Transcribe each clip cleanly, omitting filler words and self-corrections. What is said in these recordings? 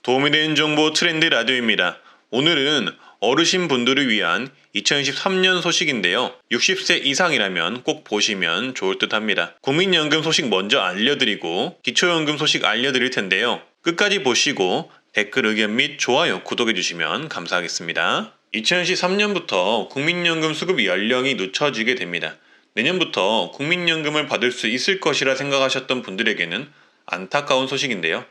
도움이 되는 정보 트렌드 라디오입니다. 오늘은 어르신분들을 위한 2023년 소식인데요. 60세 이상이라면 꼭 보시면 좋을 듯 합니다. 국민연금 소식 먼저 알려드리고 기초연금 소식 알려드릴 텐데요. 끝까지 보시고 댓글 의견 및 좋아요, 구독해주시면 감사하겠습니다. 2023년부터 국민연금 수급 연령이 늦춰지게 됩니다. 내년부터 국민연금을 받을 수 있을 것이라 생각하셨던 분들에게는 안타까운 소식인데요.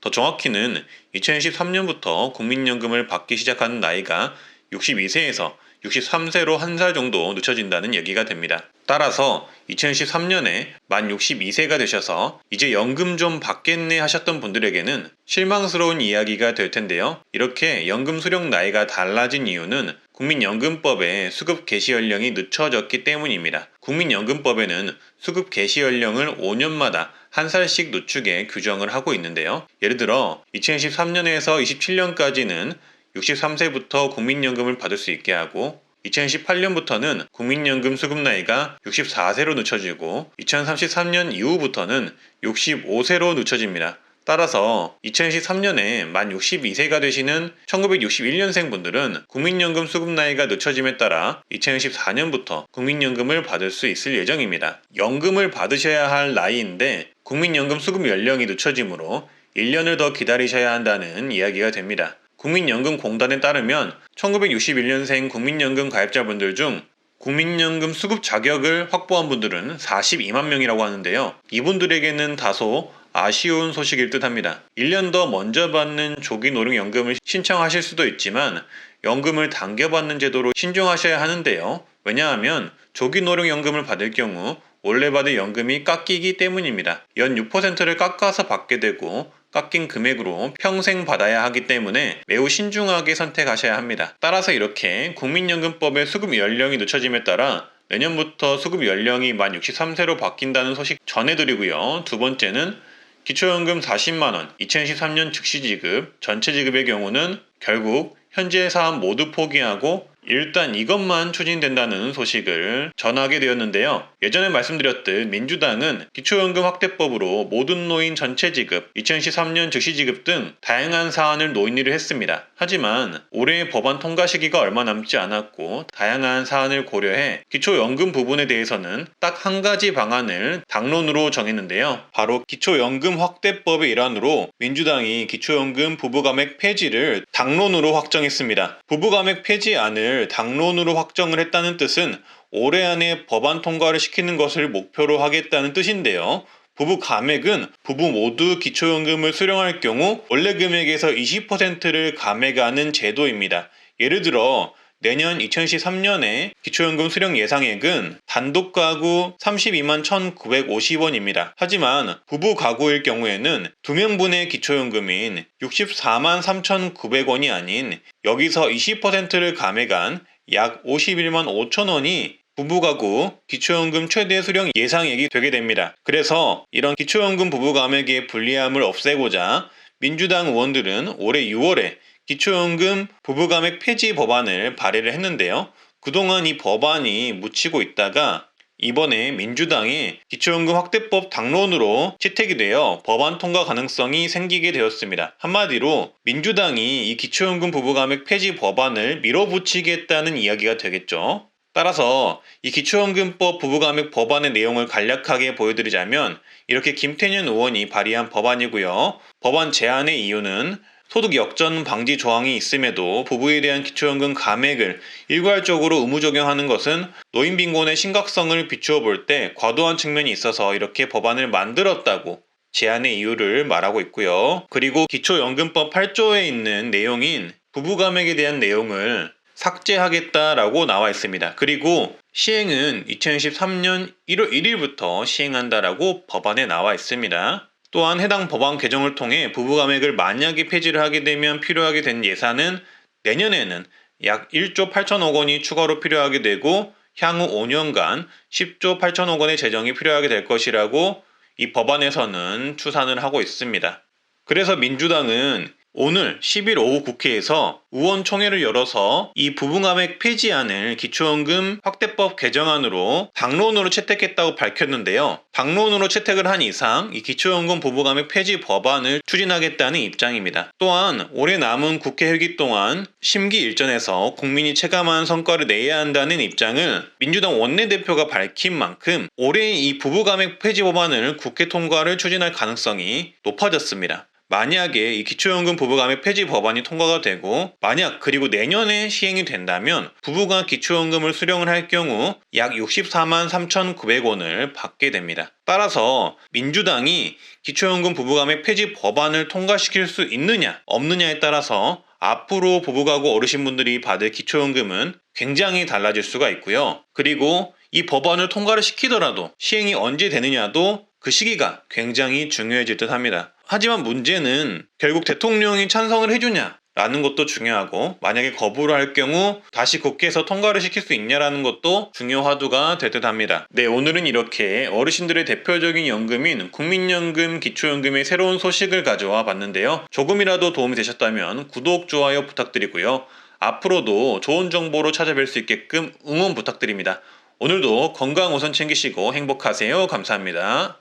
더 정확히는 2023년부터 국민연금을 받기 시작하는 나이가 62세에서 63세로 한 살 정도 늦춰진다는 얘기가 됩니다. 따라서 2013년에 만 62세가 되셔서 이제 연금 좀 받겠네 하셨던 분들에게는 실망스러운 이야기가 될 텐데요. 이렇게 연금 수령 나이가 달라진 이유는 국민연금법의 수급 개시 연령이 늦춰졌기 때문입니다. 국민연금법에는 수급 개시 연령을 5년마다 한 살씩 늦추게 규정을 하고 있는데요. 예를 들어 2013년에서 27년까지는 63세부터 국민연금을 받을 수 있게 하고 2018년부터는 국민연금 수급 나이가 64세로 늦춰지고 2033년 이후부터는 65세로 늦춰집니다. 따라서 2023년에 만 62세가 되시는 1961년생 분들은 국민연금 수급 나이가 늦춰짐에 따라 2024년부터 국민연금을 받을 수 있을 예정입니다. 연금을 받으셔야 할 나이인데 국민연금 수급 연령이 늦춰지므로 1년을 더 기다리셔야 한다는 이야기가 됩니다. 국민연금공단에 따르면 1961년생 국민연금 가입자분들 중 국민연금 수급 자격을 확보한 분들은 42만 명이라고 하는데요. 이분들에게는 다소 아쉬운 소식일 듯 합니다. 1년 더 먼저 받는 조기노령연금을 신청하실 수도 있지만 연금을 당겨받는 제도로 신중하셔야 하는데요. 왜냐하면 조기노령연금을 받을 경우 원래 받을 연금이 깎이기 때문입니다. 연 6%를 깎아서 받게 되고 깎인 금액으로 평생 받아야 하기 때문에 매우 신중하게 선택하셔야 합니다. 따라서 이렇게 국민연금법의 수급 연령이 늦춰짐에 따라 내년부터 수급 연령이 만 63세로 바뀐다는 소식 전해드리고요. 두 번째는 기초연금 40만원 2023년 즉시 지급, 전체 지급의 경우는 결국 현재 사안 모두 포기하고 일단 이것만 추진된다는 소식을 전하게 되었는데요. 예전에 말씀드렸듯 민주당은 기초연금 확대법으로 모든 노인 전체 지급, 2013년 즉시 지급 등 다양한 사안을 논의를 했습니다. 하지만 올해 법안 통과 시기가 얼마 남지 않았고 다양한 사안을 고려해 기초연금 부분에 대해서는 딱 한 가지 방안을 당론으로 정했는데요. 바로 기초연금 확대법의 일환으로 민주당이 기초연금 부부감액 폐지를 당론으로 확정했습니다. 부부감액 폐지안을 당론으로 확정을 했다는 뜻은 올해 안에 법안 통과를 시키는 것을 목표로 하겠다는 뜻인데요. 부부 감액은 부부 모두 기초연금을 수령할 경우 원래 금액에서 20%를 감액하는 제도입니다. 예를 들어 내년 2023년에 기초연금 수령 예상액은 단독 가구 32만 1,950원입니다. 하지만 부부 가구일 경우에는 2명분의 기초연금인 64만 3,900원이 아닌 여기서 20%를 감액한 약 51만 5천원이 부부가구 기초연금 최대 수령 예상액이 되게 됩니다. 그래서 이런 기초연금 부부감액의 불리함을 없애고자 민주당 의원들은 올해 6월에 기초연금 부부감액 폐지 법안을 발의를 했는데요. 그동안 이 법안이 묻히고 있다가 이번에 민주당의 기초연금 확대법 당론으로 채택이 되어 법안 통과 가능성이 생기게 되었습니다. 한마디로 민주당이 이 기초연금 부부감액 폐지 법안을 밀어붙이겠다는 이야기가 되겠죠. 따라서 이 기초연금법 부부감액 법안의 내용을 간략하게 보여드리자면 이렇게 김태년 의원이 발의한 법안이고요. 법안 제안의 이유는 소득 역전 방지 조항이 있음에도 부부에 대한 기초연금 감액을 일괄적으로 의무 적용하는 것은 노인 빈곤의 심각성을 비추어 볼 때 과도한 측면이 있어서 이렇게 법안을 만들었다고 제안의 이유를 말하고 있고요. 그리고 기초연금법 8조에 있는 내용인 부부감액에 대한 내용을 삭제하겠다라고 나와 있습니다. 그리고 시행은 2023년 1월 1일부터 시행한다라고 법안에 나와 있습니다. 또한 해당 법안 개정을 통해 부부감액을 만약에 폐지를 하게 되면 필요하게 된 예산은 내년에는 약 1조 8천억 원이 추가로 필요하게 되고 향후 5년간 10조 8천억 원의 재정이 필요하게 될 것이라고 이 법안에서는 추산을 하고 있습니다. 그래서 민주당은 오늘 10일 오후 국회에서 의원총회를 열어서 이 부부금액 폐지안을 기초연금 확대법 개정안으로 당론으로 채택했다고 밝혔는데요. 당론으로 채택을 한 이상 이 기초연금 부부금액 폐지 법안을 추진하겠다는 입장입니다. 또한 올해 남은 국회 회기 동안 심기일전에서 국민이 체감한 성과를 내야 한다는 입장을 민주당 원내대표가 밝힌 만큼 올해 이 부부금액 폐지 법안을 국회 통과를 추진할 가능성이 높아졌습니다. 만약에 이 기초연금 부부금액 폐지 법안이 통과가 되고 만약 그리고 내년에 시행이 된다면 부부가 기초연금을 수령을 할 경우 약 64만 3,900원을 받게 됩니다. 따라서 민주당이 기초연금 부부금액 폐지 법안을 통과시킬 수 있느냐 없느냐에 따라서 앞으로 부부가구 어르신분들이 받을 기초연금은 굉장히 달라질 수가 있고요. 그리고 이 법안을 통과를 시키더라도 시행이 언제 되느냐도 그 시기가 굉장히 중요해질 듯 합니다. 하지만 문제는 결국 대통령이 찬성을 해주냐 라는 것도 중요하고 만약에 거부를 할 경우 다시 국회에서 통과를 시킬 수 있냐라는 것도 중요하두가 될 듯 합니다. 네, 오늘은 이렇게 어르신들의 대표적인 연금인 국민연금, 기초연금의 새로운 소식을 가져와 봤는데요. 조금이라도 도움이 되셨다면 구독, 좋아요 부탁드리고요. 앞으로도 좋은 정보로 찾아뵐 수 있게끔 응원 부탁드립니다. 오늘도 건강 우선 챙기시고 행복하세요. 감사합니다.